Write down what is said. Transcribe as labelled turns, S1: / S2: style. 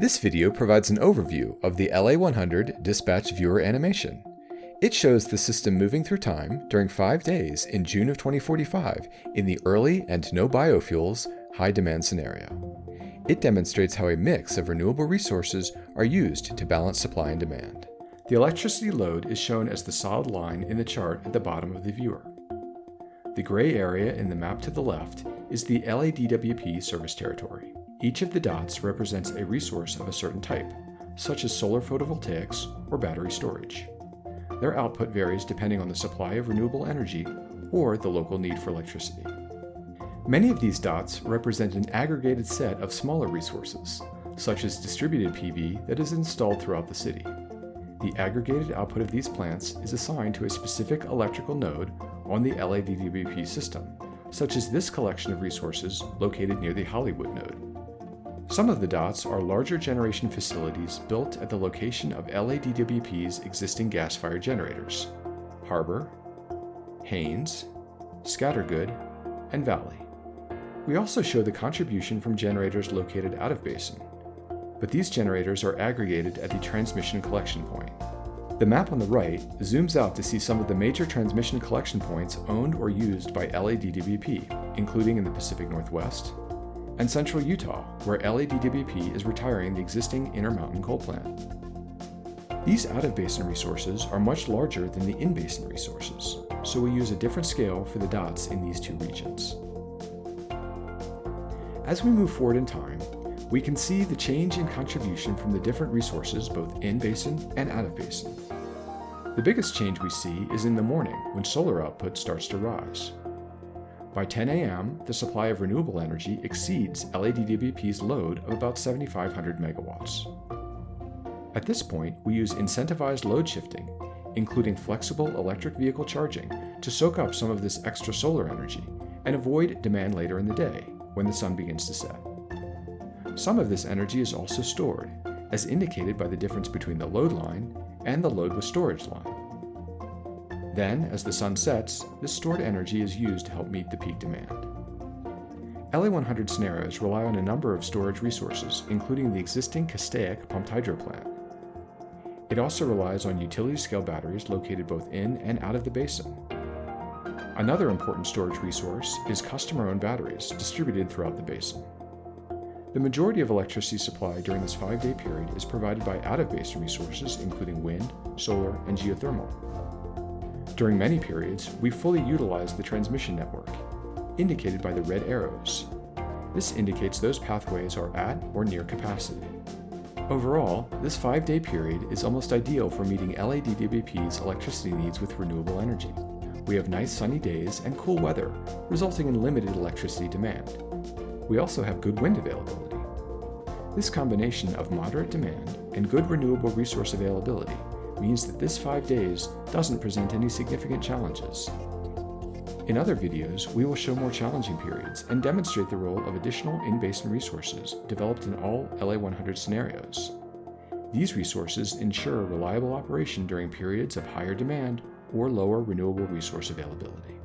S1: This video provides an overview of the LA100 dispatch viewer animation. It shows the system moving through time during 5 days in June of 2045 in the early and no biofuels high demand scenario. It demonstrates how a mix of renewable resources are used to balance supply and demand. The electricity load is shown as the solid line in the chart at the bottom of the viewer. The gray area in the map to the left is the LADWP service territory. Each of the dots represents a resource of a certain type, such as solar photovoltaics or battery storage. Their output varies depending on the supply of renewable energy or the local need for electricity. Many of these dots represent an aggregated set of smaller resources, such as distributed PV that is installed throughout the city. The aggregated output of these plants is assigned to a specific electrical node on the LADWP system, such as this collection of resources located near the Hollywood node. Some of the dots are larger generation facilities built at the location of LADWP's existing gas-fired generators: Harbor, Haynes, Scattergood, and Valley. We also show the contribution from generators located out of basin, but these generators are aggregated at the transmission collection point. The map on the right zooms out to see some of the major transmission collection points owned or used by LADWP, including in the Pacific Northwest, and central Utah, where LADWP is retiring the existing Intermountain coal plant. These out-of-basin resources are much larger than the in-basin resources, so we use a different scale for the dots in these two regions. As we move forward in time, we can see the change in contribution from the different resources both in-basin and out-of-basin. The biggest change we see is in the morning when solar output starts to rise. By 10 a.m., the supply of renewable energy exceeds LADWP's load of about 7,500 megawatts. At this point, we use incentivized load shifting, including flexible electric vehicle charging, to soak up some of this extra solar energy and avoid demand later in the day when the sun begins to set. Some of this energy is also stored, as indicated by the difference between the load line and the load with storage line. Then, as the sun sets, this stored energy is used to help meet the peak demand. LA100 scenarios rely on a number of storage resources, including the existing Castaic pumped hydro plant. It also relies on utility-scale batteries located both in and out of the basin. Another important storage resource is customer-owned batteries distributed throughout the basin. The majority of electricity supply during this 5-day period is provided by out-of-basin resources, including wind, solar, and geothermal. During many periods, we fully utilize the transmission network, indicated by the red arrows. This indicates those pathways are at or near capacity. Overall, this 5-day period is almost ideal for meeting LADWP's electricity needs with renewable energy. We have nice sunny days and cool weather, resulting in limited electricity demand. We also have good wind availability. This combination of moderate demand and good renewable resource availability means that this 5 days doesn't present any significant challenges. In other videos, we will show more challenging periods and demonstrate the role of additional in-basin resources developed in all LA100 scenarios. These resources ensure reliable operation during periods of higher demand or lower renewable resource availability.